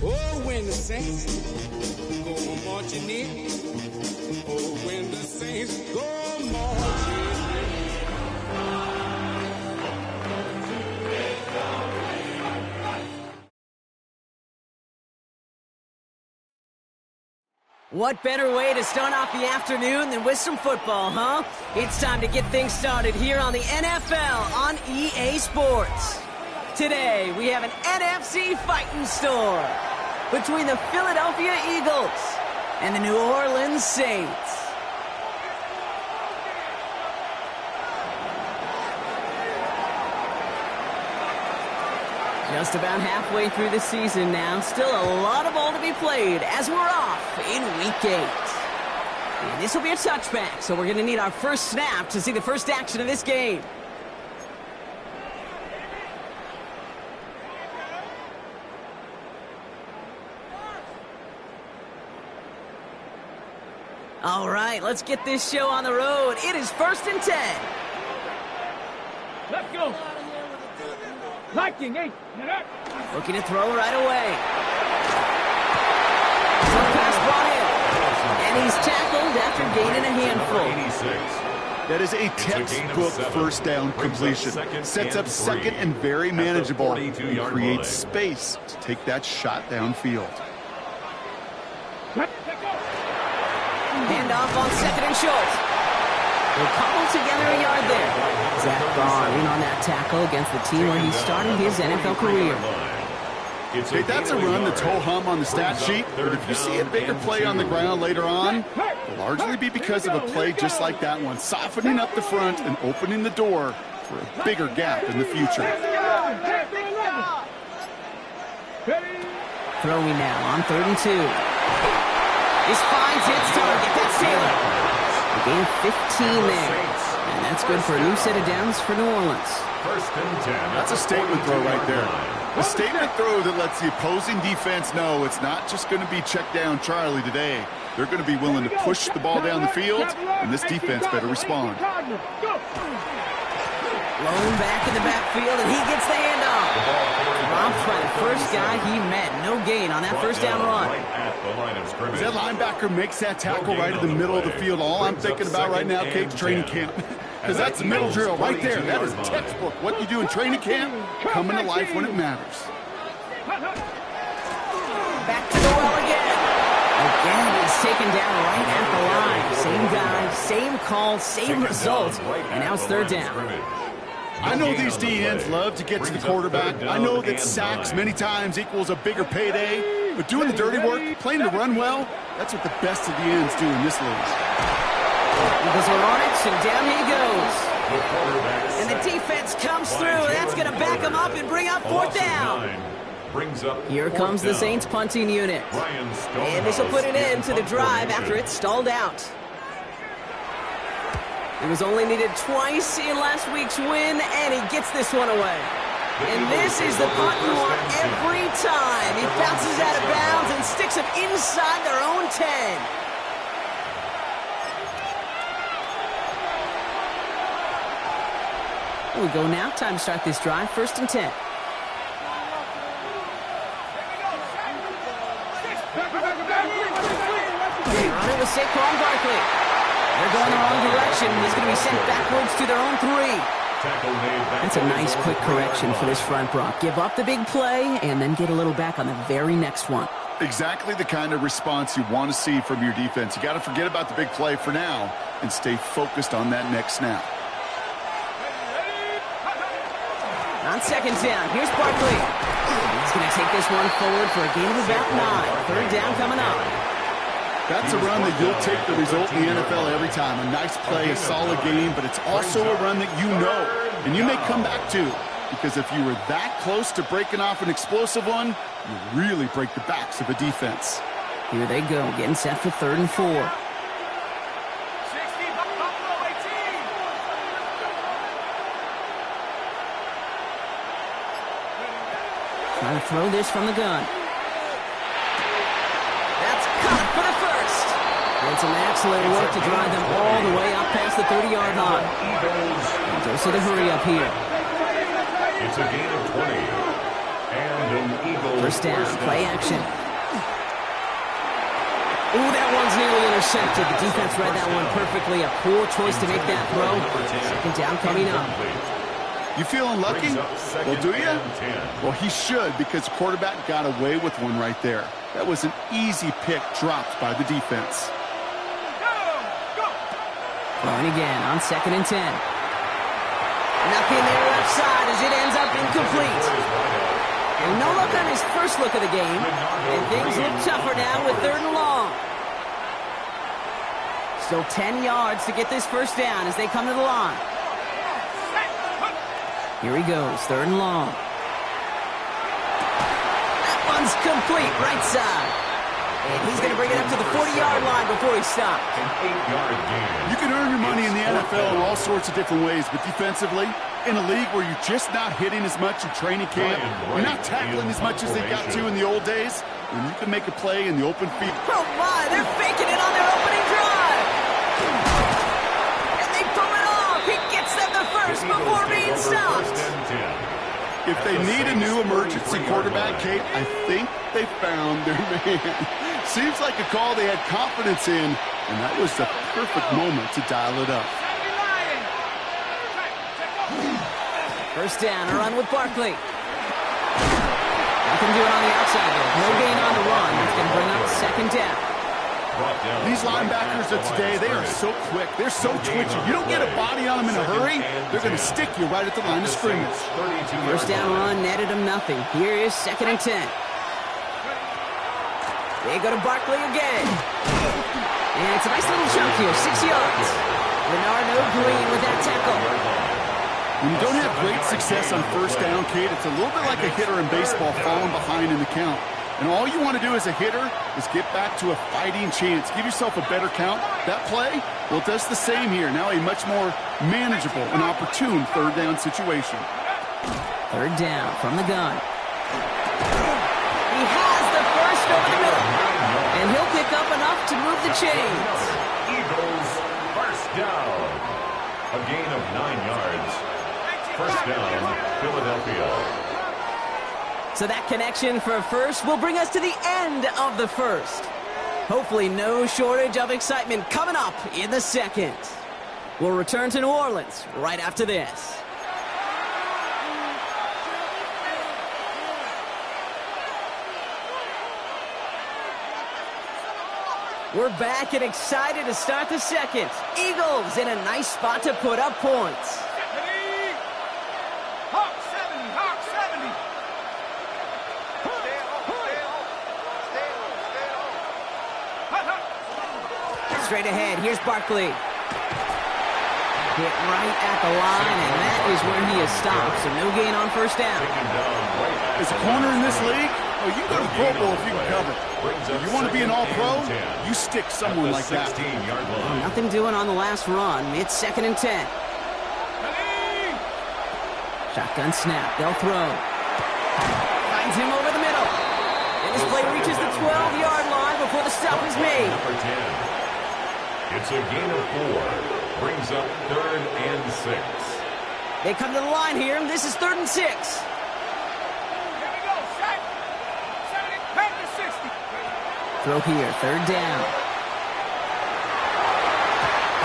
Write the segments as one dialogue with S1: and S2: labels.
S1: Oh, when the saints go marching in. Oh, when the saints go marching in.
S2: What better way to start off the afternoon than with some football, huh? It's time to get things started here on the NFL on EA Sports. Today, we have an NFC fighting storm between the Philadelphia Eagles and the New Orleans Saints. Just about halfway through the season now. Still a lot of ball to be played as we're off in Week 8. And this will be a touchback, so we're going to need our first snap to see the first action of this game. All right, let's get this show on the road. It is 1st and 10.
S3: Let's go. Liking, hey.
S2: Looking to throw right away. Tough pass brought in. And he's tackled after gaining a handful.
S4: That is a textbook first down completion. Sets up second and very manageable. And creates space to take that shot downfield.
S2: Handoff on 2nd and short. We'll cobble together a yard there. Zach Barr in on that tackle against the team where he started his NFL career.
S4: Okay, that's a run that's ho-hum on the stat sheet, but if you see a bigger play on the ground later on, it'll largely be because of a play just like that one, softening up the front and opening the door for a bigger gap in the future.
S2: Throwing now on 3rd and 2. This finds its target. That's Taylor. A gain of 15 there. And that's good for a new set of downs for New Orleans.
S5: 1st and 10.
S4: That's a statement throw right there. A statement throw that lets the opposing defense know it's not just going to be check down Charlie today. They're going to be willing to push the ball down the field, and this defense better respond.
S2: Blown back in the backfield, and he gets the handoff. Dropped by the first guy he met. No gain on that first down run.
S4: As that linebacker makes that tackle right in the middle of the field, all I'm thinking about right now, Kate's training camp. Because that's the middle drill right there. That is textbook. What you do in training camp, coming to life when it matters.
S2: Back to the well again. Again, he's taken down right at the line. Same guy, same call, same result. And now it's 3rd down.
S4: I know these DNs love to get to the quarterback. I know that sacks many times equals a bigger payday. But doing the dirty work, playing the run well, that's what the best of the ends do in this league.
S2: Eagles are on it, and down he goes. And the defense comes through, and that's going to back him up and bring up 4th down. Here comes the Saints punting unit. And this will put an end to the drive after it stalled out. It was only needed twice in last week's win, and he gets this one away. And this is the punt you want every time. He bounces out of bounds and sticks him inside their own 10. Here we go now. Time to start this drive. 1st and 10. They're on it with Saquon Barkley. They're going the wrong direction. He's going to be sent backwards to their own 3. That's a nice quick correction for this front block. Give up the big play and then get a little back on the very next one.
S4: Exactly the kind of response you want to see from your defense. You got to forget about the big play for now and stay focused on that next snap.
S2: On 2nd down, here's Barkley. He's going to take this one forward for a gain of about 9. 3rd down coming up.
S4: That's a run that you'll take the result in the NFL every time. A nice play, a solid game, but it's also a run that you know and you may come back to, because if you were that close to breaking off an explosive one, you really break the backs of a defense.
S2: Here they go, getting set for 3rd and 4. Trying to throw this from the gun. That's caught for the first. And some excellent work to drive them all the way up past the 30-yard line. And dose of the hurry up here.
S5: It's a gain of 20. And an Eagle
S2: First down, play action. Ooh, that one's nearly intercepted. The defense read that one perfectly. A poor choice to make that throw. Second down coming up.
S4: You feeling lucky? Well, do you? Well, he should, because the quarterback got away with one right there. That was an easy pick dropped by the defense.
S2: Throwing again on 2nd and 10. Nothing there left side as it ends up incomplete. And no look on his first look of the game. And things look tougher now with 3rd and long. Still 10 yards to get this first down as they come to the line. Here he goes, 3rd and long. That one's complete, right side. And he's going to bring it up to the 40-yard line before he stops.
S1: An 8-yard gain.
S4: You can earn your money in the NFL in all sorts of different ways, but defensively, in a league where you're just not hitting as much in training camp, you're not tackling as much as they got to in the old days, when you can make a play in the open field.
S2: Oh my, they're faking it on their opening drive. And they pull it off. He gets them the first before being stopped.
S4: If they need a new emergency quarterback, Kate, I think they found their man. Seems like a call they had confidence in, and that was the perfect moment to dial it up.
S2: First down, a run with Barkley. Nothing doing on the outside there. No gain on the run. It's going to bring up 2nd down.
S4: These linebackers of today, they are so quick. They're so twitchy. You don't get a body on them in a hurry, they're going to stick you right at the line of scrimmage.
S2: First down run netted him nothing. Here is 2nd and 10. They go to Barkley again. And it's a nice little chunk here, 6 yards. Leonardo Green with that tackle.
S4: When you don't have great success on first down, Kate, it's a little bit like a hitter in baseball falling behind in the count. And all you want to do as a hitter is get back to a fighting chance. Give yourself a better count. That play, well, it does the same here. Now a much more manageable and opportune 3rd down situation.
S2: 3rd down from the gun. He has the first over the middle. And he'll pick up enough to move the chains.
S1: Eagles, first down. A gain of 9 yards. First down, Philadelphia.
S2: So that connection for a first will bring us to the end of the first. Hopefully no shortage of excitement coming up in the second. We'll return to New Orleans right after this. We're back and excited to start the second. Eagles in a nice spot to put up points.
S3: Hawk 70, Hawk 70.
S2: Straight ahead, here's Barkley. Hit right at the line, and that is where he is stopped, so no gain on first down.
S4: As a corner in this league, oh, you can go to the Pro Bowl if you can cover. If you want to be an all-pro, you stick someone like that.
S2: Oh, nothing doing on the last run. It's 2nd and 10. Shotgun snap, they'll throw. Finds him over the middle. And this play reaches the 12-yard line before the stop is made.
S1: It's a gain of 4. Brings up 3rd and 6.
S2: They come to the line here, and this is 3rd and 6.
S3: Here we go, set. 70, back to 60.
S2: Throw here, 3rd down.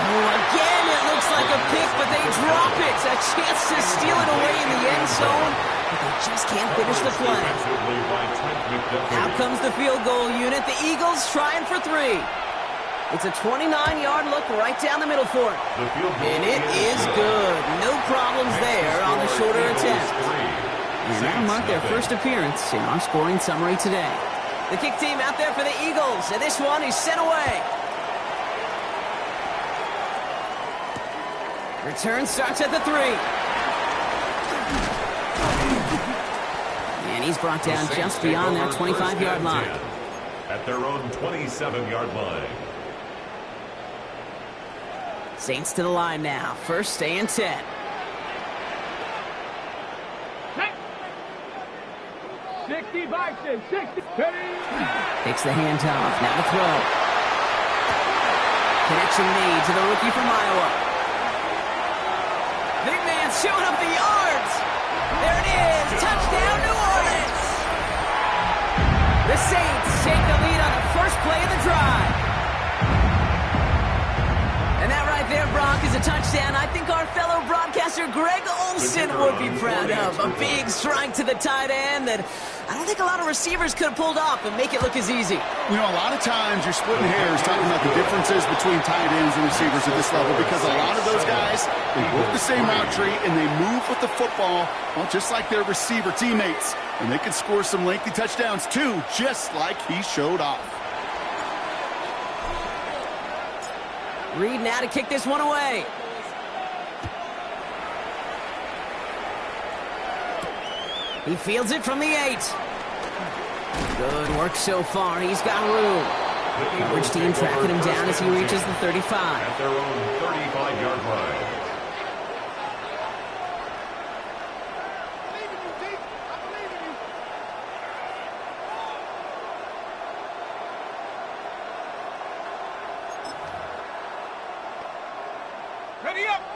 S2: Oh, again, it looks like a pick, but they drop it. A chance to steal it away in the end zone, but they just can't finish the play. Out comes the field goal unit. The Eagles trying for 3. It's a 29-yard look right down the middle for it. And it is good. No problems there on the shorter attempt. And that'll mark their first appearance in our scoring summary today. The kick team out there for the Eagles, and this one is sent away. Return starts at the 3. And he's brought down just beyond that 25-yard line.
S1: At their own 27-yard line.
S2: Saints to the line now. First and 10.
S3: Hey. 60 bikes in, 60.
S2: Takes the handoff. Now to throw. Connection made to the rookie from Iowa. Big man showing up the yards. There it is. Touchdown, New Orleans. The Saints take the lead on the first play of the drive. And that right there, Brock, is a touchdown I think our fellow broadcaster Greg Olsen would be proud of. A big strike to the tight end that I don't think a lot of receivers could have pulled off and make it look as easy.
S4: You know, a lot of times you're splitting hairs talking about the differences between tight ends and receivers at this level because a lot of those guys, they work the same route tree and they move with the football, well, just like their receiver teammates. And they can score some lengthy touchdowns too, just like he showed off.
S2: Reed now to kick this one away. He fields it from the 8. Good work so far. He's got room. The coverage team tracking him down as he reaches the 35.
S5: At their own 35-yard line.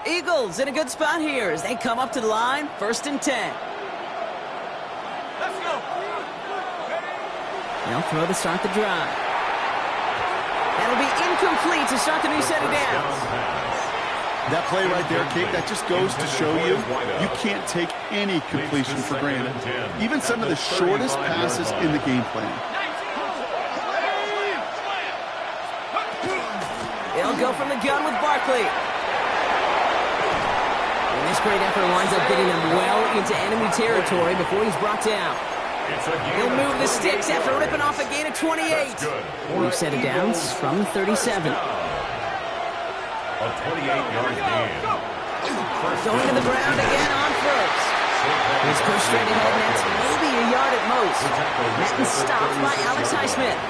S2: Eagles in a good spot here as they come up to the line, 1st and 10.
S3: Let's go.
S2: They'll throw to start the drive. That'll be incomplete to start the new set of downs.
S4: That play right there, Kate, that just goes to show you, you can't take any completion for granted. Even some of the shortest passes in the game plan.
S2: They'll go from the gun with Barkley. And this great effort winds up getting him well into enemy territory before he's brought down. He'll move the sticks after ripping off a gain of 28. New set of downs from 37.
S5: A 28-yard gain.
S2: Going to the ground again on first. He's pushed straight ahead, and that's maybe a yard at most. Madden stopped by Alex Highsmith.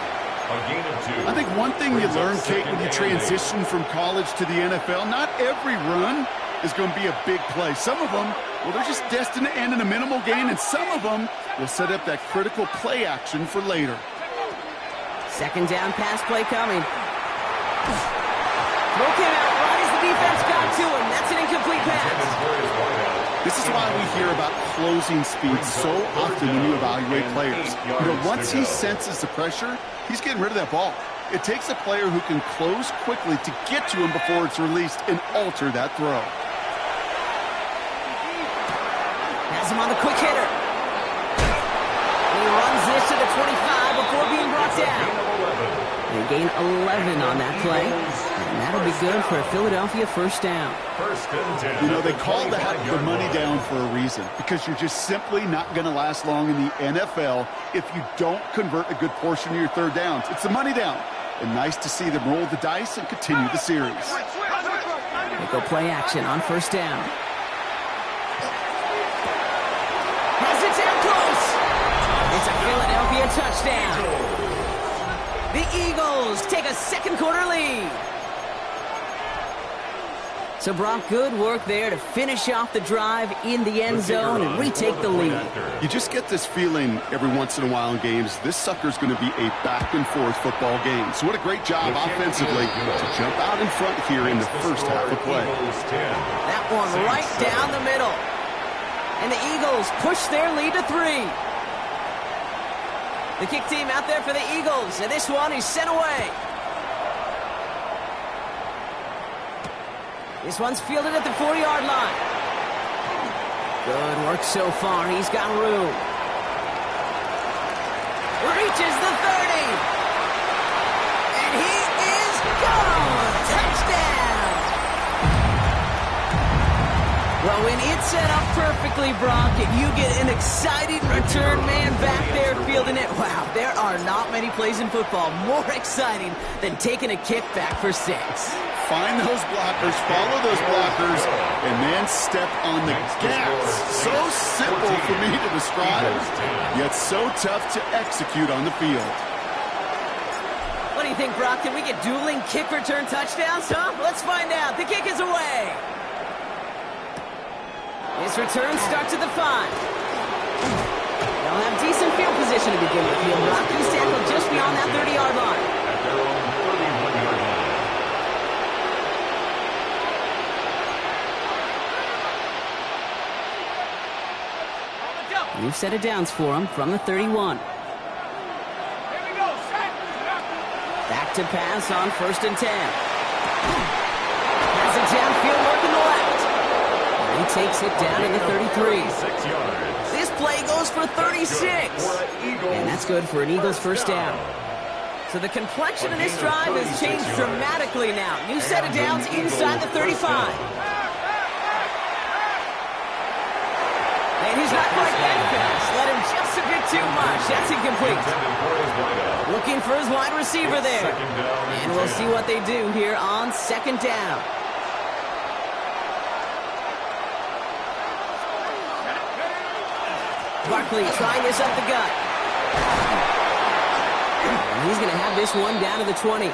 S4: I think one thing you learn, Kate, when you transition from college to the NFL, not every run is going to be a big play. Some of them, well, they're just destined to end in a minimal gain, and some of them will set up that critical play action for later.
S2: Second down pass play coming. Throw came out right as the defense got to him. That's an incomplete pass.
S4: This is why we hear about closing speed so often when you evaluate players. You know, once he senses the pressure, he's getting rid of that ball. It takes a player who can close quickly to get to him before it's released and alter that throw.
S2: Has him on the quick hitter. He runs this to the 25 before being brought down. They gain 11 on that play. And that'll be good for a Philadelphia first down.
S4: You know, they call that the money down for a reason, because you're just simply not going to last long in the NFL if you don't convert a good portion of your third downs. It's the money down. And nice to see them roll the dice and continue the series.
S2: They go play action on first down. Has it down close. It's a Philadelphia touchdown. The Eagles take a second quarter lead. So, Brock, good work there to finish off the drive in the end zone and retake the lead.
S4: You just get this feeling every once in a while in games, this sucker's going to be a back-and-forth football game. So what a great job offensively to jump out in front here in the first half of play.
S2: That one right down the middle. And the Eagles push their lead to 3. The kick team out there for the Eagles, and this one is sent away. This one's fielded at the 4-yard line. Good work so far. He's got room. Reaches the 30. And he is gone. Touchdown. Well, when it's set up perfectly, Brock, and you get an exciting return man back there fielding it, wow, there are not many plays in football more exciting than taking a kick back for 6.
S4: Find those blockers, follow those blockers, and then step on the gas. So simple for me to describe, yet so tough to execute on the field.
S2: What do you think, Brock? Can we get dueling kick return touchdowns, huh? Let's find out. The kick is away. His return starts at the 5. They'll have decent field position to begin with. Brock, he's tackled just beyond that 30-yard line.
S5: At their own 31-yard line.
S2: New set of downs for him from the 31. to pass on 1st and 10. Has it downfield working the left. And he takes it down in the 33.
S5: 6 yards.
S2: This play goes for 36. And that's good for an Eagles first down. So the complexion of this drive has changed dramatically now. New set of downs inside the 35. And he's not quite that fast. Let him just a bit too much. That's incomplete. Looking for his wide receiver there. And we'll see what they do here on 2nd down. Barkley trying this up the gut. And he's going to have this one down to the 20.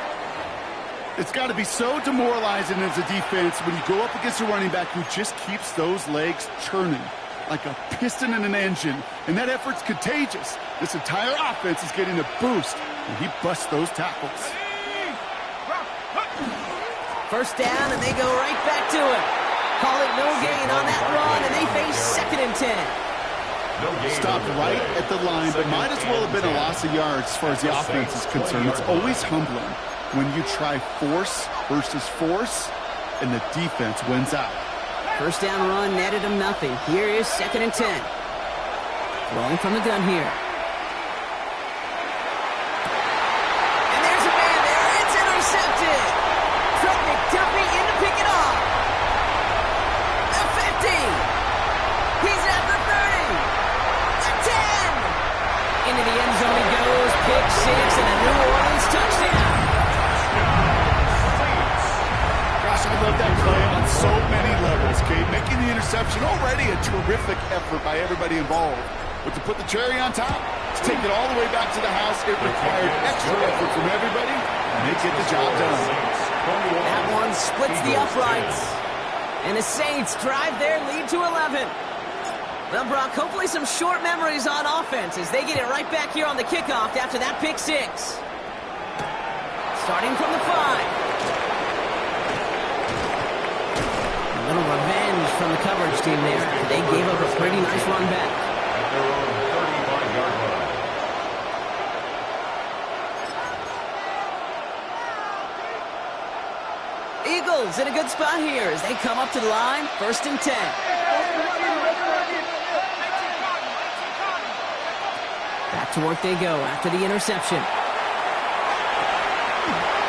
S4: It's got to be so demoralizing as a defense when you go up against a running back who just keeps those legs churning like a piston in an engine, and that effort's contagious. This entire offense is getting a boost, and he busts those tackles.
S2: First down, and they go right back to it. Call it no gain on that run, and they face 2nd and 10.
S4: Stopped right at the line, but might as well have been a loss of yards as far as the offense is concerned. It's always humbling when you try force versus force, and the defense wins out.
S2: First down run netted him nothing. Here is 2nd and 10. Rolling from the gun here. And there's a man there. It's intercepted. Trent McDuffie in to pick it off. The 50. He's at the 30. The 10. Into the end zone he goes. Pick 6 and a New Orleans touchdown.
S4: Gosh, I love that play on so many levels, Kate. Making the interception, already a terrific effort by everybody involved. But to put the cherry on top, to take it all the way back to the house, it required extra effort from everybody, and they get the job done.
S2: That one splits the uprights. And the Saints drive their lead to 11. Well, Brock, hopefully some short memories on offense as they get it right back here on the kickoff after that pick 6. Starting from the 5. A little revenge from the coverage team there. They gave up a pretty nice run back.
S5: At their own 35-yard line.
S2: Eagles in a good spot here as they come up to the line. 1st and 10. Back to work they go after the interception.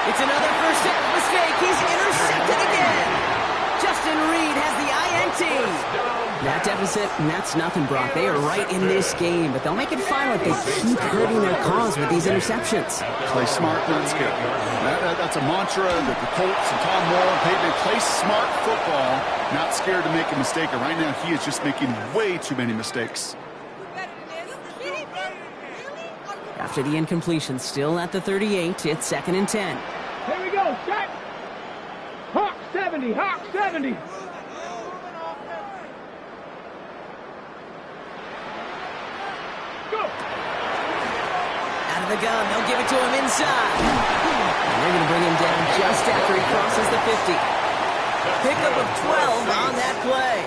S2: It's another first down mistake. He's intercepted again. Justin Reed has the INT. That deficit, and that's nothing, Brock. They are right in this game, but they'll make it fine like they keep hurting their cause with these interceptions.
S4: Play smart, not scared. That's a mantra that the Colts and Tom Moore, they play smart football, not scared to make a mistake. And right now, he is just making way too many mistakes.
S2: After the incompletion, still at the 38, it's 2nd and 10.
S3: Here we go, set. Hawk 70, Hawk 70. Go.
S2: Out of the gun, they'll give it to him inside. And they're going to bring him down just after he crosses the 50. Pickup of 12 on that play.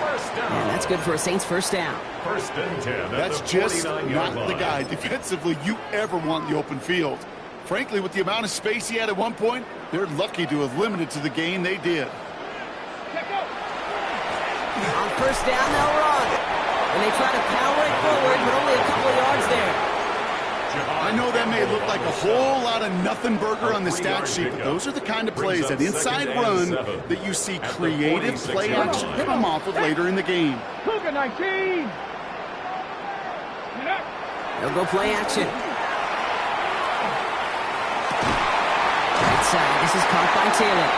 S2: And that's good for a Saints first down.
S5: 1st and 10.
S4: That's just not the guy defensively you ever want in the open field. Frankly, with the amount of space he had at one point, they're lucky to have limited to the gain they did.
S2: On first down, they'll run. And they try to power it forward, but only a couple of yards there.
S4: I know that may look like a whole lot of nothing burger on the stat sheet, but those are the kind of plays, that inside run, that you see creative play action hit them off of later in the game.
S3: Cougar 19.
S2: They'll go play action. Right side, this is caught by Taylor.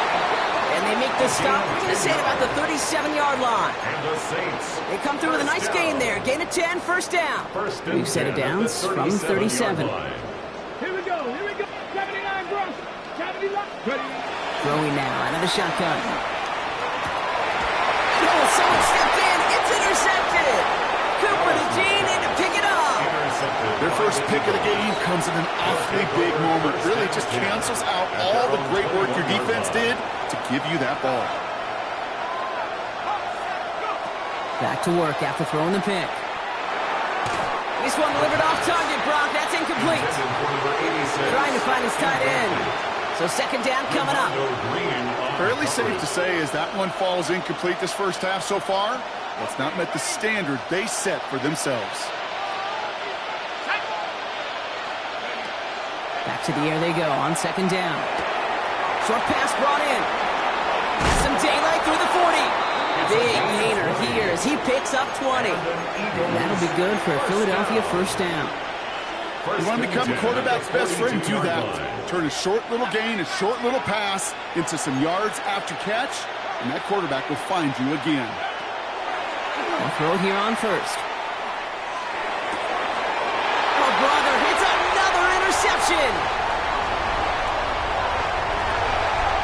S2: And they make the stop, we're going to say about the 37-yard line.
S5: And the Saints.
S2: They come through with a nice gain there. Gain of 10, first down. New set of downs from 37.
S3: Here we go, 79 gross, 79.
S2: Throwing now out of the shotgun. Oh, someone stepped in. It's intercepted. Cooper to Gene in to pick it up.
S4: Their first pick of the game comes in an awfully big moment. Really just cancels out all the great work your defense did to give you that ball.
S2: Back to work after throwing the pick. This one delivered off target, Brock. That's incomplete. Trying to find his tight end. So second down coming up.
S4: Fairly safe to say as that one falls incomplete this first half so far, it's not met the standard they set for themselves.
S2: Back to the air they go on second down. Short pass brought in. Has some daylight through the 40. Big gainer here as he picks up 20. That'll be good for a Philadelphia first down.
S4: You want to become a quarterback's best friend, do that. Turn a short little gain, a short little pass into some yards after catch, and that quarterback will find you again.
S2: They'll throw here on first. Oh, brother, it's another interception.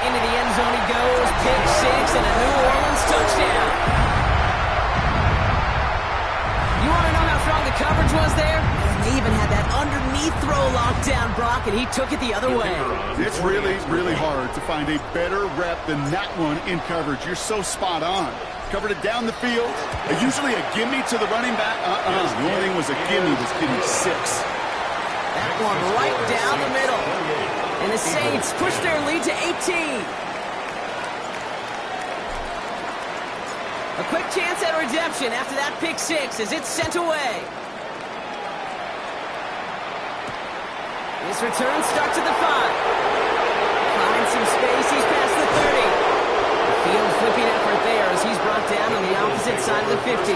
S2: Into the end zone he goes, pick six, and a New Orleans touchdown. You want to know how strong the coverage was there? They even had that underneath throw locked down, Brock, and he took it the other way.
S4: It's really, really hard to find a better rep than that one in coverage. You're so spot on. Covered it down the field. Usually a gimme to the running back. The only thing was a gimme was gimme 6.
S2: That one right down the middle. And the Saints push their lead to 18. A quick chance at redemption after that pick six as it's sent away. This return starts at the 5. Finds some space, he's past the 30. The field flipping effort there as he's brought down on the opposite side of the 50.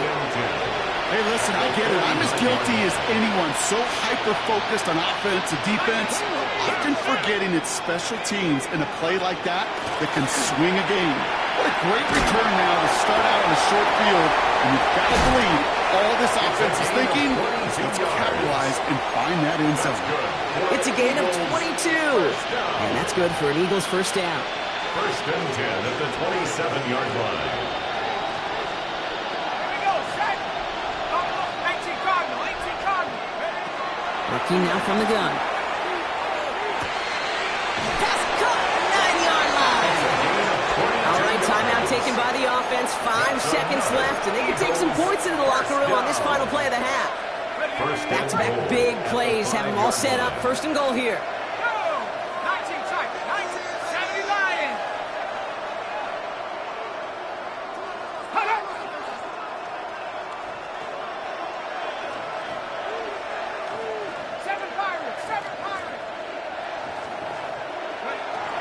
S4: Hey, listen, I get it. I'm as guilty as anyone. So hyper-focused on offense and defense, often forgetting it's special teams in a play like that can swing a game. What a great return now to start out on a short field. And you've got to believe all this offense is thinking, let's capitalize and find that end zone.
S2: It's a gain of 22. And that's good for an Eagles first down.
S5: First and 10 at the 27-yard line.
S2: Working now from the gun. Pass caught, 9-yard line. All right, timeout taken by the offense. 5 seconds left, and they can take some points into the locker room on this final play of the half. Back-to-back big plays have them all set up. First and goal here.
S3: 19 tight, 19, 70 Lions.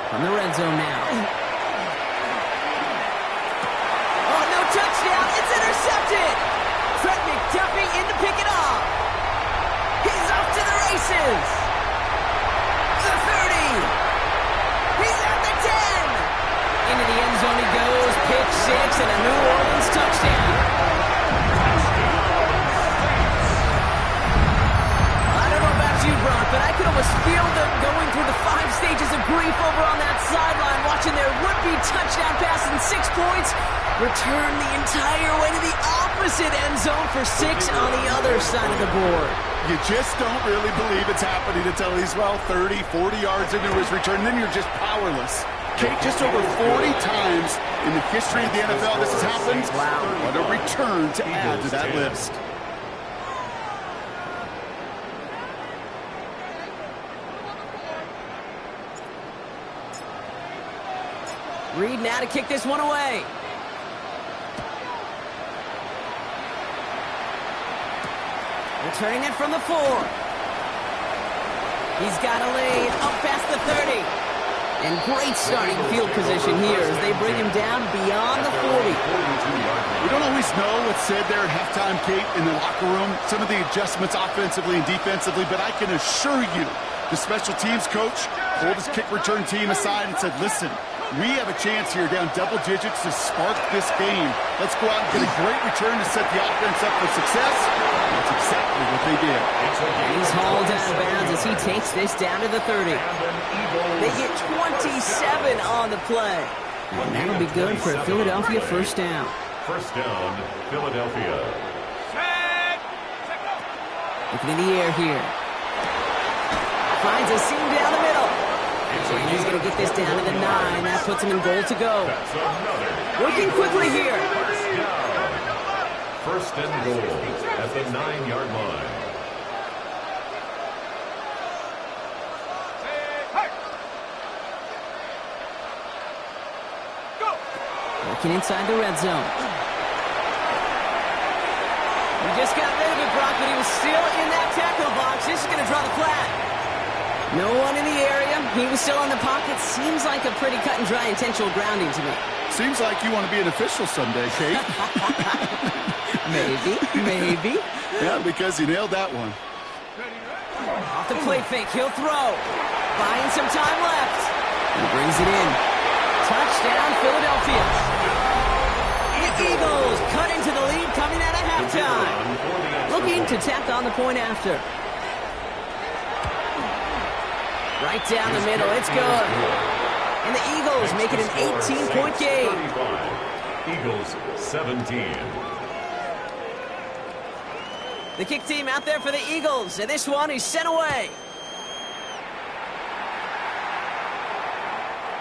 S2: From the red zone now. Oh, no touchdown. It's intercepted. Trent McDuffie in to pick it off. He's off to the races. The 30. He's at the 10. Into the end zone he goes. Pick six and a New Orleans touchdown. I don't know about you, Brock, but I could almost feel them going through the 5 stages of grief over on that sideline, watching their would-be touchdown pass in 6 points return the entire way to the opposite end zone for 6 on the other side of the board.
S4: You just don't really believe it's happening until he's, 30, 40 yards into his return, and then you're just powerless. Kate, just over 40 times in the history of the NFL this has happened.
S2: Wow.
S4: What a return to add to that list.
S2: Reed now to kick this one away. Returning it from the 4. He's got a lane up past the 30. And great starting field position here as they bring him down beyond the 40.
S4: We don't always know what's said there at halftime, Kate, in the locker room. Some of the adjustments offensively and defensively, but I can assure you the special teams coach pulled his kick return team aside and said, listen, we have a chance here down double digits to spark this game. Let's go out and get a great return to set the offense up for success. That's exactly what they did.
S2: He's hauled out of bounds as he takes this down to the 30. They get 27 on the play. And that'll be good for a Philadelphia first down.
S5: First down, Philadelphia.
S2: Looking in the air here. Finds a seam down the middle. And he's going to get this down to the 9. That puts him in goal to go. Working quickly here.
S5: First and goal at the 9-yard line.
S2: Working inside the red zone. We just got rid of it, Brock, but he was still in that tackle box. This is going to draw the flag. No one in the area. He was still in the pocket. Seems like a pretty cut and dry intentional grounding to me.
S4: Seems like you want to be an official someday, Kate.
S2: Maybe.
S4: Yeah, because you nailed that one.
S2: Off the play fake, he'll throw. Buying some time left. He brings it in. Touchdown, Philadelphia. The Eagles cut into the lead coming out of halftime. Looking to tack on the point after. Right down the middle, it's good. And the Eagles make it an 18-point game.
S5: Eagles 17.
S2: The kick team out there for the Eagles, and this one is sent away.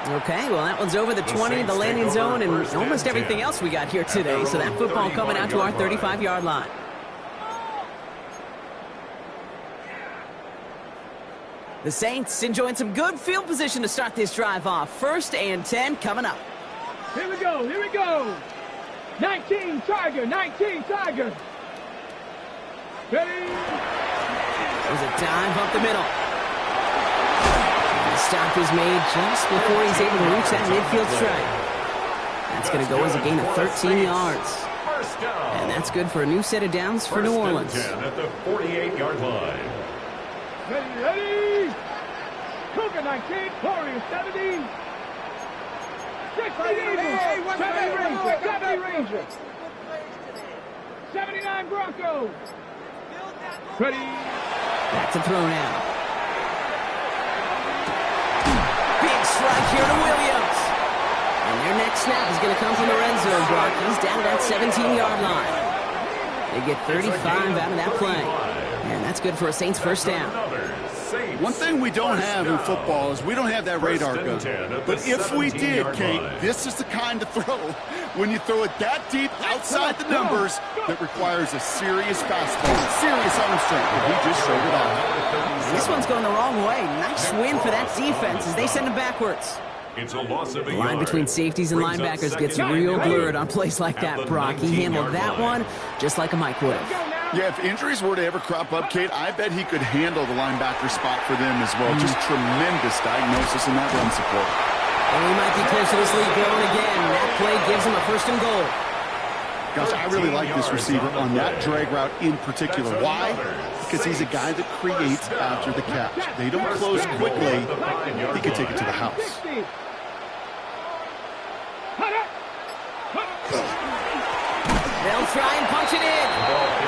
S2: Okay, well, that one's over the 20, the landing zone, and almost everything else we got here today. So that football coming out to our 35-yard line. The Saints enjoying some good field position to start this drive off. 1st and 10 coming up.
S3: Here we go. 19 Tiger. Ready?
S2: There's a dive up the middle. The stop is made just before he's able to reach that midfield strike. That's going to go as a gain of 13 yards. And that's good for a new set of downs for New Orleans.
S5: 10 at the 48-yard line.
S3: Ready? Cooper 19, Warriors 70. 60 Eagles, 70 Rangers. 79 Broncos. Ready?
S2: Back to throw now. Big strike here to Williams. And their next snap is going to come from the red zone, Brock. He's down to that 17-yard line. They get 35 out of that play. And that's good for a Saints first down.
S4: One thing we don't have in football is we don't have that radar gun. But if we did, Kate, this is the kind of throw, when you throw it that deep outside the numbers, that requires a serious fastball, serious arm strength, and he just showed it off.
S2: This one's going the wrong way. Nice win for that defense as they send it backwards.
S5: It's a loss of a
S2: The line between safeties and linebackers gets real blurred on plays like that, Brock. He handled that one just like a Mike would have.
S4: Yeah, if injuries were to ever crop up, Kate, I bet he could handle the linebacker spot for them as well. Just tremendous diagnosis in that run support.
S2: And we might be close to this lead going again. That play gives him a 1st and goal.
S4: Gosh, I really like this receiver on that drag route in particular. Why? Because he's a guy that creates after the catch. They don't close quickly. He could take it to the house.
S2: They'll try and punch it in.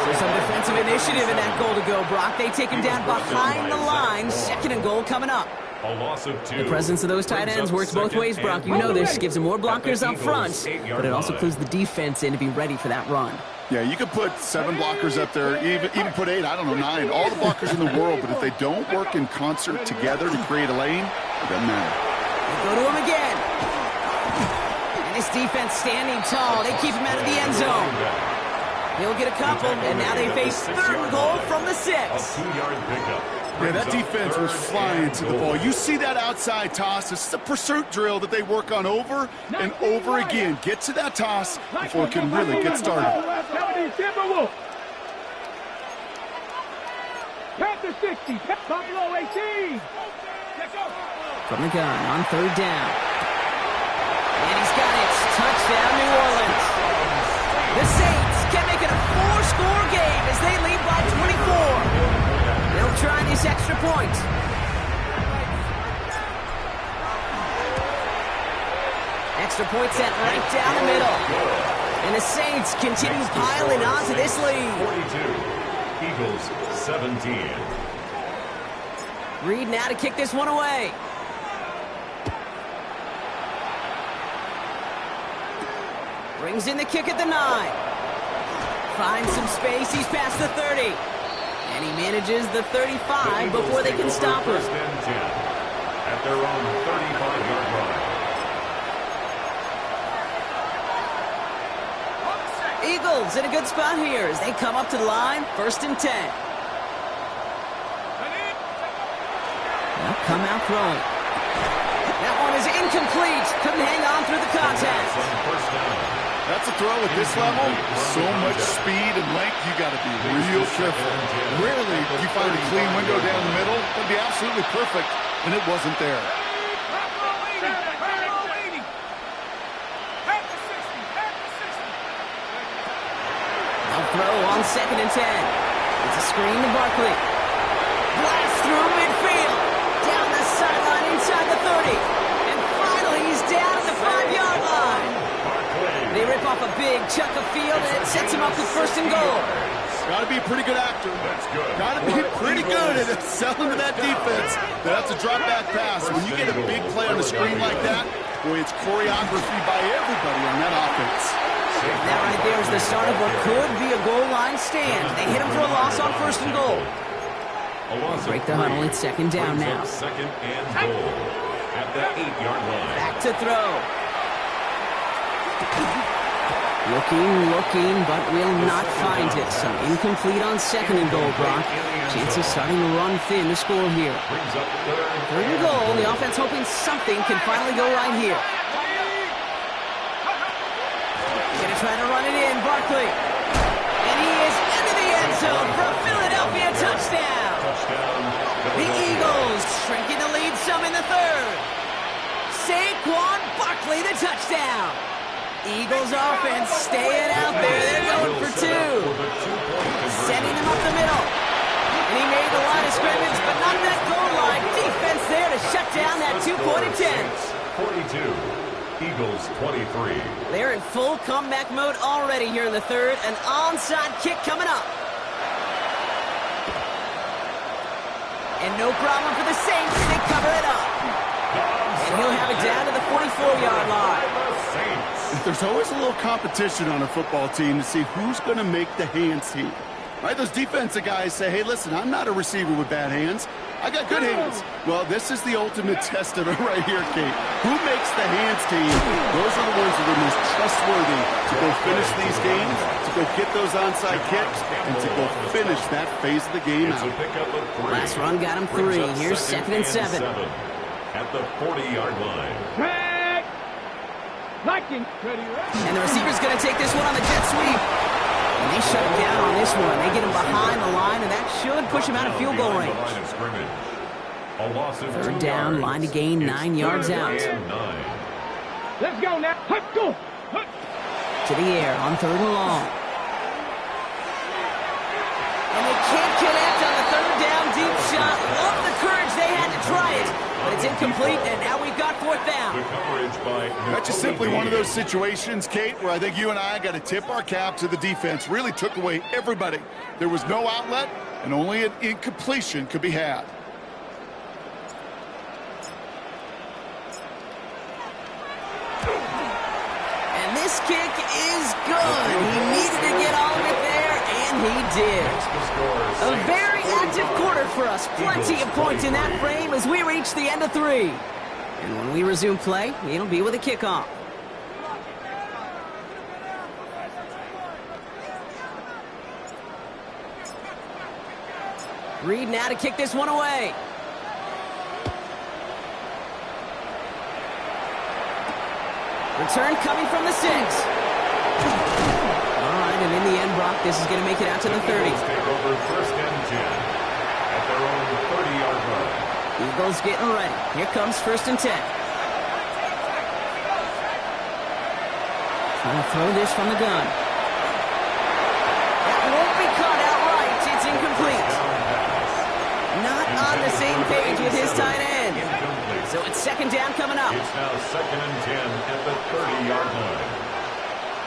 S2: So some defensive initiative in that goal to go, Brock. They take him down behind the line. 2nd and goal coming up.
S5: A loss of 2.
S2: The presence of those tight ends works both ways, Brock. You know this. Gives them more blockers up front, but it also clues the defense in to be ready for that run.
S4: Yeah, you could put 7 blockers up there, even put 8, I don't know, 9, all the blockers in the world, but if they don't work in concert together to create a lane, it doesn't matter.
S2: They go to him again. And this defense standing tall. They keep him out of the end zone. He'll get a couple, and now they face 3rd and goal from the 6.
S5: A 2-yard pickup.
S4: Yeah, that defense was flying to the ball. You see that outside toss. This is a pursuit drill that they work on over and over again. Get to that toss before it can really get started.
S3: Panther 60, Buffalo 18.
S2: From the gun on 3rd down. And he's got it. Touchdown, New Orleans. The Saints can make it a 4-score game as they lead by 24. They'll try this extra point. Extra point set right down the middle. And the Saints continue piling on to this lead.
S5: 42. Eagles 17.
S2: Reed now to kick this one away. Brings in the kick at the 9. Finds some space. He's past the 30. And he manages the 35 before they can stop him.
S5: 1st and 10 at their own 35-yard line.
S2: Eagles in a good spot here as they come up to the line. 1st and 10. They'll come out throwing. That one is incomplete. Couldn't hang on through the contact.
S4: That's a throw at this level. So much speed and length, you got to be real careful. Rarely do you find a clean window down the middle. That'd be absolutely perfect, and it wasn't there.
S2: Now throw on 2nd and 10. It's a screen to Barkley. Blast through midfield. Down the sideline inside the 30. And finally, he's down at the 5-yard line. They rip off a big chunk of field, and it sets him up with 1st and goal.
S4: Got to be a pretty good actor. Got to be pretty good at selling to that defense. That's a drop back pass. When you get a big play on the screen like that, boy, it's choreography by everybody on that offense.
S2: That right there is the start of what could be a goal line stand. They hit him for a loss on 1st and goal. Break the huddle. It's 2nd down now.
S5: 2nd and goal at the 8-yard line.
S2: Back to throw. Looking, but will not find it. So incomplete on 2nd and goal, Brock. Chances starting to run thin to score here. 3rd and goal. The offense hoping something can finally go right here. Gonna try to run it in, Barkley. And he is into the end zone for a Philadelphia touchdown. The Eagles shrinking the lead some in the 3rd. Saquon Barkley, the touchdown. Eagles offense staying out there. They're going for 2. Sending them up the middle. And he made the line of scrimmage, but not that goal line. Defense there to shut down that 2-point attempt.
S5: 42. Eagles 23.
S2: They're in full comeback mode already here in the 3rd. An onside kick coming up. And no problem for the Saints. They cover it up. And he'll have it down to the 44-yard line.
S4: There's always a little competition on a football team to see who's going to make the hands team. Right? Those defensive guys say, hey, listen, I'm not a receiver with bad hands. I got good hands. Well, this is the ultimate test of it right here, Kate. Who makes the hands team? Those are the ones that are most trustworthy to go finish these games, to go get those onside kicks, and to go finish that phase of the game out.
S2: Last run got him 3. Here's 2nd and 7.
S5: At the 40-yard line.
S2: And the receiver's going to take this one on the jet sweep. And they shut him down on this one. They get him behind the line, and that should push him out of field goal range. 3rd down, line to gain 9 yards out.
S3: Let's go now. Let's go.
S2: To the air on 3rd and long. And they can't connect on the 3rd down deep shot. Love the courage they had to try it. But it's incomplete, and now we've got 4th down.
S4: That's just simply one of those situations, Kate, where I think you and I got to tip our cap to the defense. Really took away everybody. There was no outlet, and only an incompletion could be had.
S2: And this kick is good. He needed to get all of it there, and he did. A very active quarter for us. Plenty of points in that frame as we reach the end of 3. And when we resume play, it'll be with a kickoff. Reed now to kick this one away. Return coming from the 6. All right, and in the end, Brock, this is going to make it out to the 30.
S5: Take over 1st and 10 at their own 30-yard line.
S2: Eagles getting ready. Here comes 1st and 10. Trying to throw this from the gun. That won't be caught outright. It's incomplete. Not on the same page with his tight end. So it's 2nd down coming up.
S5: It's now 2nd and 10 at the 30-yard line.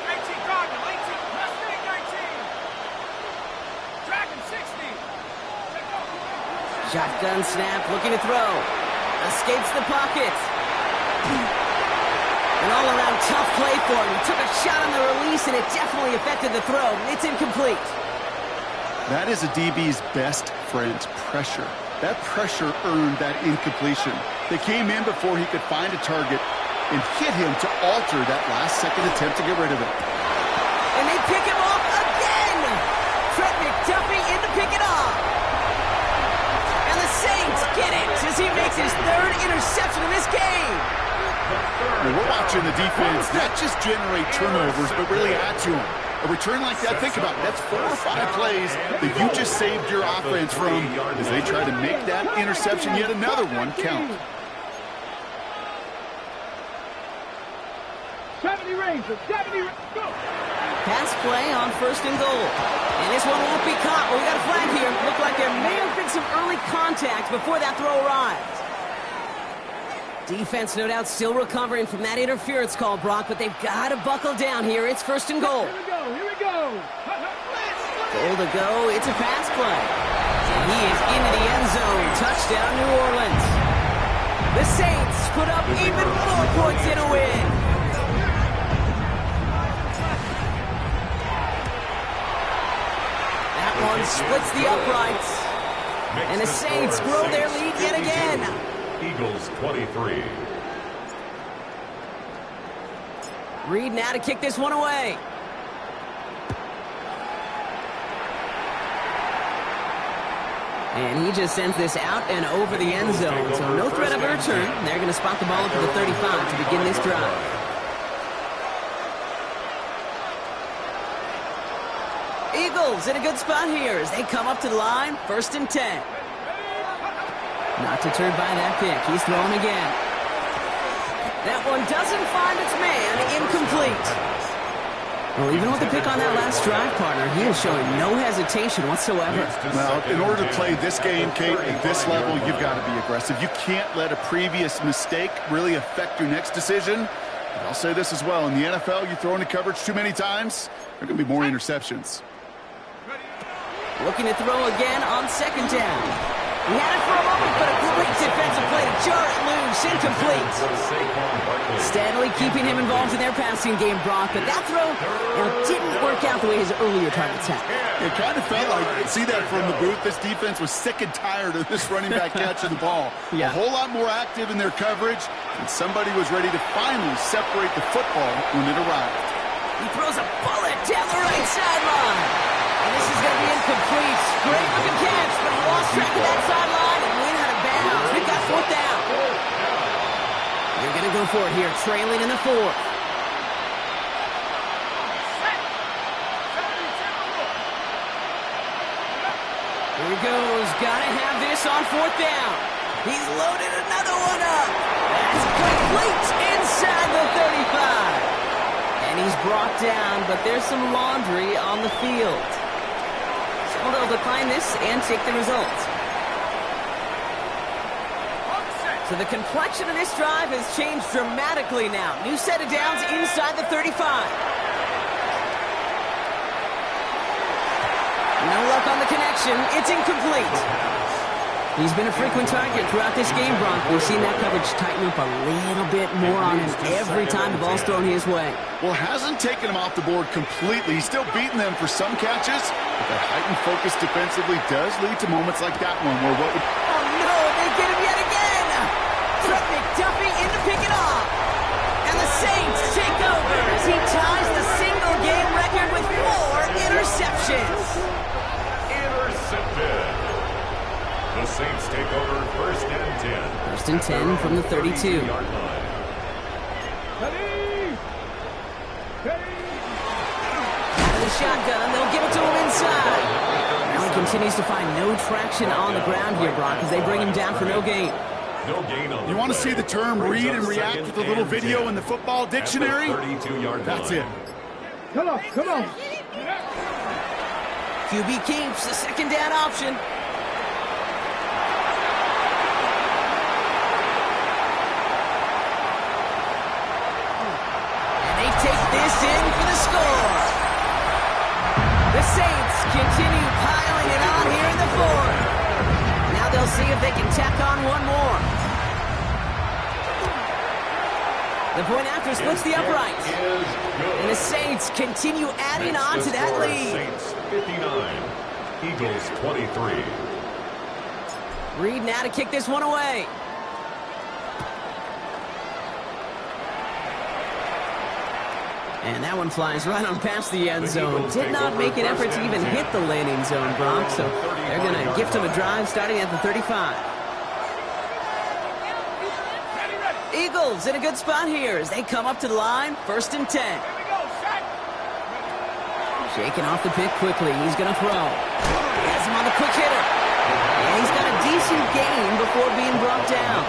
S3: 19 Cardinal, 18, Mustang 19. Dragon 60.
S2: Shotgun snap, looking to throw. Escapes the pocket. An all-around tough play for him. He took a shot on the release, and it definitely affected the throw. It's incomplete.
S4: That is a DB's best friend, pressure. That pressure earned that incompletion. They came in before he could find a target and hit him to alter that last-second attempt to get rid of it.
S2: And they pick him off again! Trent McDuffie in to pick it off. And the Saints get it as he makes his 3rd interception of this game.
S4: Well, we're watching the defense not just generate turnovers, but really add to them. A return like that, think about it, that's 4 or 5 plays that you just saved your offense from as they try to make that interception, yet another one, count.
S3: 70 Rangers, 70 Rangers, go!
S2: Pass play on 1st and goal. And this one won't be caught. Well, we got a flag here. Looked like there may have been some early contact before that throw arrived. Defense, no doubt, still recovering from that interference call, Brock, but they've got to buckle down here. It's 1st and goal.
S3: Here we go.
S2: Goal to go. It's a pass play. And he is into the end zone. Touchdown, New Orleans. The Saints put up even more points in a win. That one splits the uprights. And the Saints grow their lead yet again.
S5: Eagles 23.
S2: Reed now to kick this one away. And he just sends this out and over the end zone. So no threat of a return. They're going to spot the ball up to the 35 to begin this drive. Eagles in a good spot here as they come up to the line. 1st and 10. Not deterred by that pick. He's throwing again. That one doesn't find its man. Incomplete. Well, even with the pick on that last drive, partner, he is showing no hesitation whatsoever.
S4: Well, in order to play this game, Kate, at this level, you've got to be aggressive. You can't let a previous mistake really affect your next decision. But I'll say this as well. In the NFL, you throw into coverage too many times, there are going to be more interceptions.
S2: Looking to throw again on 2nd down. He had it for a moment, but a great defensive play to jar it loose. Incomplete. Steadily keeping him involved in their passing game, Brock, but that throw didn't work out the way his earlier targets had.
S4: It kind of felt like, see that from the booth, this defense was sick and tired of this running back catching the ball.
S2: Yeah.
S4: A whole lot more active in their coverage, and somebody was ready to finally separate the football when it arrived.
S2: He throws a bullet down the right sideline. And this is going to be incomplete. Great looking catch, but he lost track of that sideline and went out of bounds. We've got 4th down. They're going to go for it here, trailing in the 4th. Here he goes. Got to have this on 4th down. He's loaded another one up. That's complete inside the 35. And he's brought down, but there's some laundry on the field. So they'll decline this and take the result. So the complexion of this drive has changed dramatically now. New set of downs inside the 35. No luck on the connection. It's incomplete. He's been a frequent target throughout this game, Brock. We've seen that coverage tighten up a little bit more on him every time the ball's thrown his way.
S4: Well, hasn't taken him off the board completely. He's still beating them for some catches, but that heightened focus defensively does lead to moments like that one where what would...
S2: Oh, no, they get him yet again. Trent McDuffie in to pick it off. And the Saints take over as he ties the single-game record with 4 interceptions.
S5: Intercepted. The Saints take over 1st and 10.
S2: 1st and 10 from the 32.
S3: Ready!
S2: Out of the shotgun, they'll give it to him inside. Now he continues to find no traction on the ground here, Brock, as they bring him down for no gain.
S5: No gain on the
S4: You want to
S5: play.
S4: see the term read and react with a little video in the football dictionary?
S5: 32-yard
S4: That's
S5: line.
S4: it.
S3: Come on, come on.
S2: QB keeps the 2nd down option. Take this in for the score. The Saints continue piling it on here in the 4th. Now they'll see if they can tack on one more. The point after splits the uprights. And the Saints continue adding on to that lead.
S5: Saints 59, Eagles 23.
S2: Reed now to kick this one away. And that one flies right on past the end zone. Did not make an effort to even hit the landing zone, Brock. So they're going to gift him a drive starting at the 35. Eagles in a good spot here as they come up to the line, 1st and 10.
S3: Here we go, set.
S2: Shaking off the pick quickly. He's going to throw. He has him on the quick hitter. And he's got a decent gain before being brought down.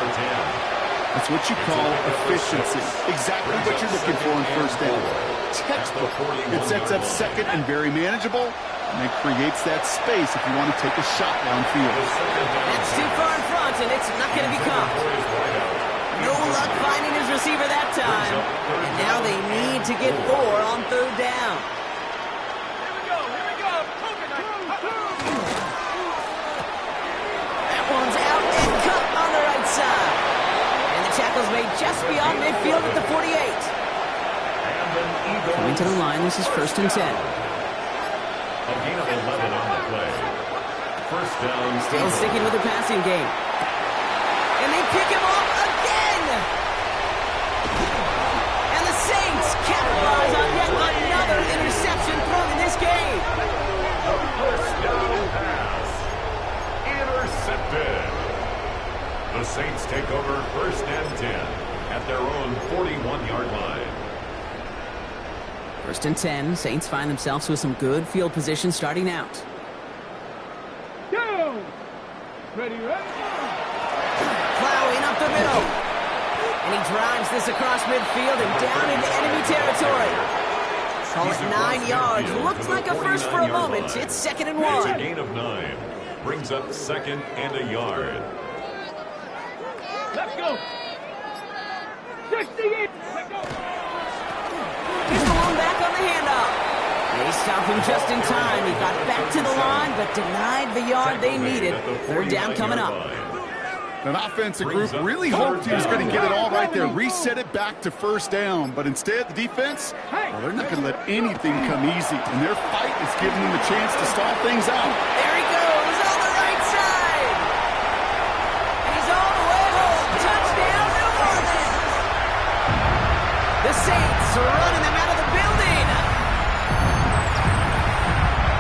S4: That's what you call efficiency. Exactly what you're looking for in 1st down. Textbook. It sets up 2nd and very manageable, and it creates that space if you want to take a shot downfield.
S2: That's too far in front, and it's not going to be caught. No luck finding his receiver that time. And now they need to get 4 on 3rd down.
S3: Here we go.
S2: That one's out and cut on the right side. And the tackle's made just beyond midfield at the 48. Coming to the line, this is 1st and 10.
S5: A gain of 11 on the play. 1st down.
S2: Still sticking with the passing game. And they pick him off again! And the Saints capitalize on yet another interception thrown in this game.
S5: The 1st down pass. Intercepted. The Saints take over 1st and 10 at their own 41-yard line.
S2: 1st and 10, Saints find themselves with some good field position starting out.
S3: Go! Ready.
S2: Plowing up the middle. And he drives this across midfield and down into enemy territory. Call it 9 yards. Looks like a first for a moment. It's 2nd and 1.
S5: It's a gain of 9. Brings up 2nd and a yard.
S3: Let's go. 68. Let's go.
S2: He's the one back on the handoff. They stop him just in time. He got back to the line, but denied the yard they needed. 3rd down coming up.
S4: An offensive group really hoped he was going to get it all right there, reset it back to 1st down. But instead, the defense, well, they're not going to let anything come easy. And their fight is giving them a chance to stall things out.
S2: There he goes on the right side. And he's all the way home. Touchdown, New Orleans. The Saints are running them out of the building.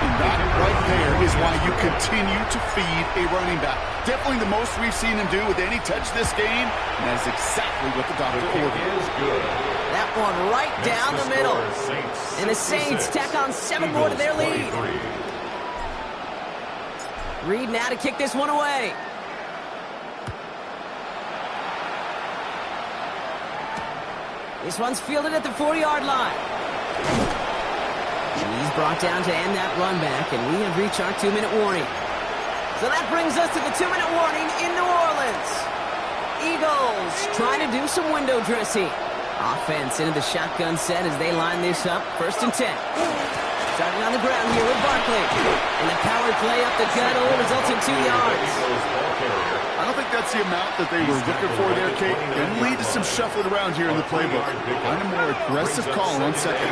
S4: And that right there is why you continue to feed a running back. Definitely the most we've seen him do with any touch this game, and that's exactly what the doctor ordered.
S2: That one right down the middle. And the Saints tack on 7 more to their lead. Reed now to kick this one away. This one's fielded at the 40-yard line. He's brought down to end that run back, and we have reached our 2-minute warning. So that brings us to the 2-minute warning in New Orleans. Eagles trying to do some window dressing. Offense into the shotgun set as they line this up. 1st and 10. Starting on the ground here with Barkley. And the power play up the gut only results in 2 yards.
S4: I don't think that's the amount that they were looking for there, Kate. And lead to some shuffling around here in the playbook. Find a more aggressive call on 2nd.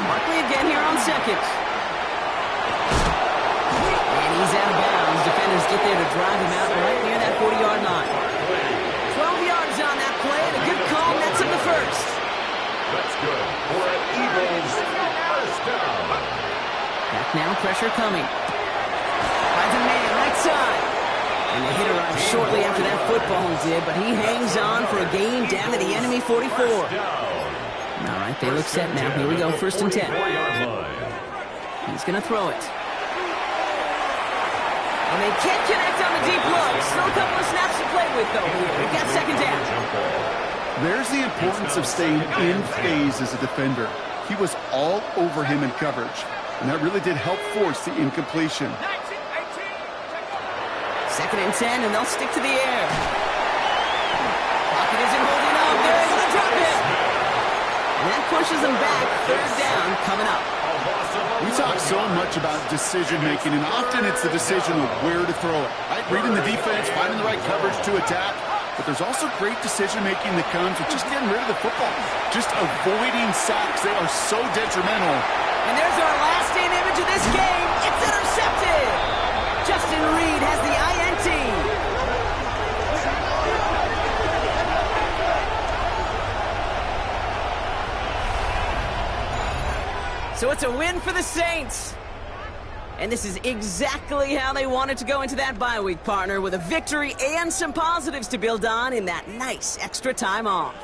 S2: Barkley again here on 2nd. And he's out of bounds. Defenders get there to drive him out right near that 40-yard line. 12 yards on that play, and a good call nets him the 1st.
S5: That's good for an Eagles 1st down.
S2: Back now, pressure coming. Finds a man right side. And the hit arrives shortly after that football did, but he hangs on for a gain down to the enemy 44. All right, they look set now. Here we go, 1st and 10. He's going to throw it. And they can't connect on the deep look. Still a couple of snaps to play with, though. We've got 2nd down.
S4: There's the importance of staying in phase as a defender. He was all over him in coverage, and that really did help force the incompletion.
S2: 2nd and 10, and they'll stick to the air. Pocket isn't holding up. They're able to drop it. And that pushes them back. 3rd down coming up.
S4: We talk so much about decision-making, and often it's the decision of where to throw it. Right? Reading the defense, finding the right coverage to attack. But there's also great decision-making that comes with just getting rid of the football. Just avoiding sacks. They are so detrimental.
S2: And there's our last-in image of this game. It's intercepted. Justin Reed has the INT. So it's a win for the Saints. And this is exactly how they wanted to go into that bye week, partner, with a victory and some positives to build on in that nice extra time off.